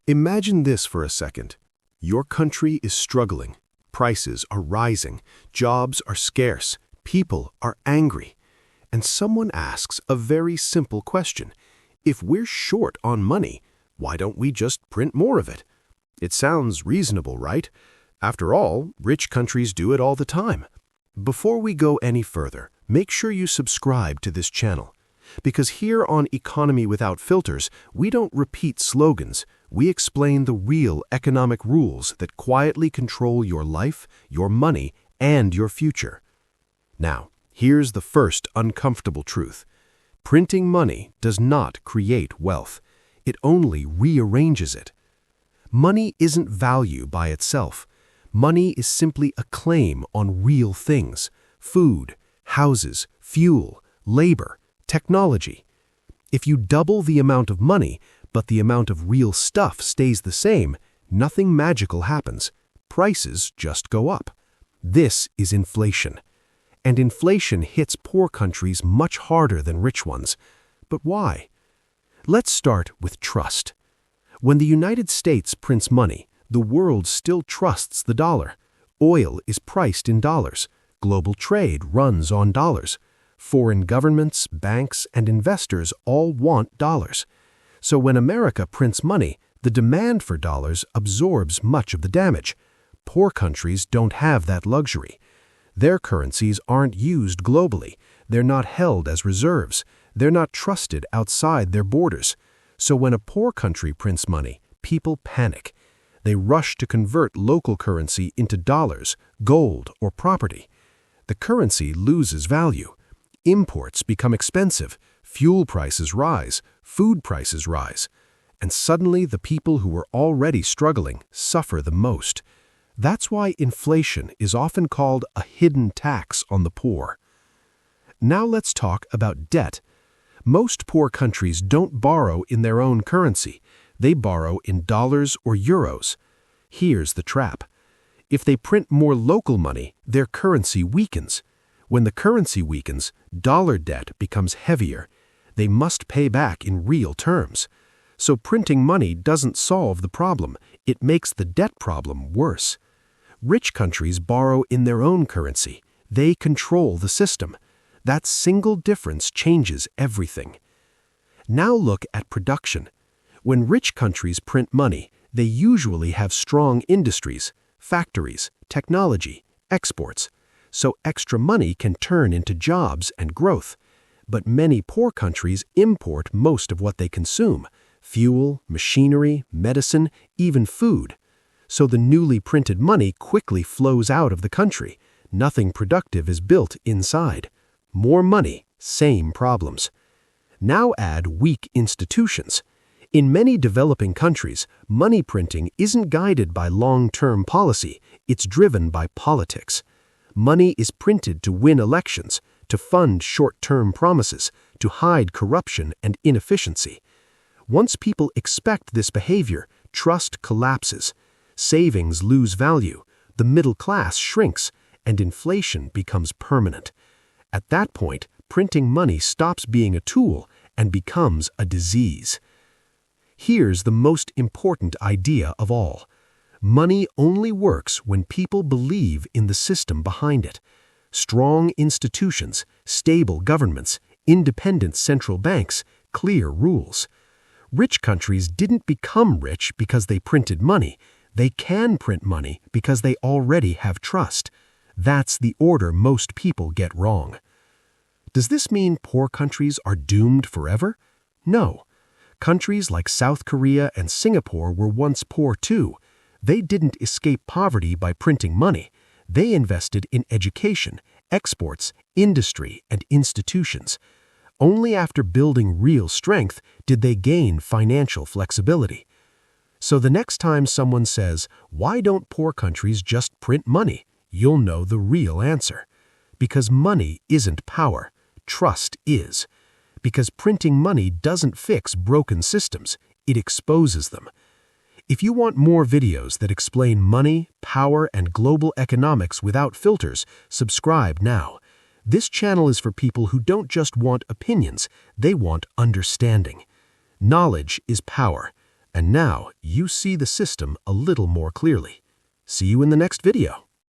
Imagine this for a second. Your country is struggling. Prices are rising. Jobs are scarce. People are angry. And someone asks a very simple question. If we're short on money, why don't we just print more of it? It sounds reasonable, right? After all, rich countries do it all the time. Before we go any further, make sure you subscribe to this channel. Because here on Economy Without Filters, we don't repeat slogans. We explain the real economic rules that quietly control your life, your money, and your future. Now, here's the first uncomfortable truth. Printing money does not create wealth. It only rearranges it. Money isn't value by itself. Money is simply a claim on real things: food, houses, fuel, labor, technology. If you double the amount of money, but the amount of real stuff stays the same, nothing magical happens. Prices just go up. This is inflation. And inflation hits poor countries much harder than rich ones. But why? Let's start with trust. When the United States prints money, the world still trusts the dollar. Oil is priced in dollars. Global trade runs on dollars. Foreign governments, banks, and investors all want dollars. So when America prints money, the demand for dollars absorbs much of the damage. Poor countries don't have that luxury. Their currencies aren't used globally. They're not held as reserves. They're not trusted outside their borders. So when a poor country prints money, people panic. They rush to convert local currency into dollars, gold, or property. The currency loses value. Imports become expensive. Fuel prices rise. Food prices rise. And suddenly the people who were already struggling suffer the most. That's why inflation is often called a hidden tax on the poor. Now let's talk about debt. Most poor countries don't borrow in their own currency. They borrow in dollars or euros. Here's the trap. If they print more local money, their currency weakens. When the currency weakens, dollar debt becomes heavier. They must pay back in real terms. So printing money doesn't solve the problem. It makes the debt problem worse. Rich countries borrow in their own currency. They control the system. That single difference changes everything. Now look at production. When rich countries print money, they usually have strong industries, factories, technology, exports. So extra money can turn into jobs and growth. But many poor countries import most of what they consume: fuel, machinery, medicine, even food. So the newly printed money quickly flows out of the country. Nothing productive is built inside. More money, same problems. Now add weak institutions. In many developing countries, money printing isn't guided by long-term policy, it's driven by politics. Money is printed to win elections, to fund short-term promises, to hide corruption and inefficiency. Once people expect this behavior, trust collapses. Savings lose value, the middle class shrinks, and inflation becomes permanent. At that point, printing money stops being a tool and becomes a disease. Here's the most important idea of all. Money only works when people believe in the system behind it. Strong institutions, stable governments, independent central banks, clear rules. Rich countries didn't become rich because they printed money. They can print money because they already have trust. That's the order most people get wrong. Does this mean poor countries are doomed forever? No. Countries like South Korea and Singapore were once poor too. They didn't escape poverty by printing money. They invested in education, exports, industry, and institutions. Only after building real strength did they gain financial flexibility. So the next time someone says, "Why don't poor countries just print money?" you'll know the real answer. Because money isn't power. Trust is. Because printing money doesn't fix broken systems, it exposes them. If you want more videos that explain money, power, and global economics without filters, subscribe now. This channel is for people who don't just want opinions, they want understanding. Knowledge is power. And now you see the system a little more clearly. See you in the next video.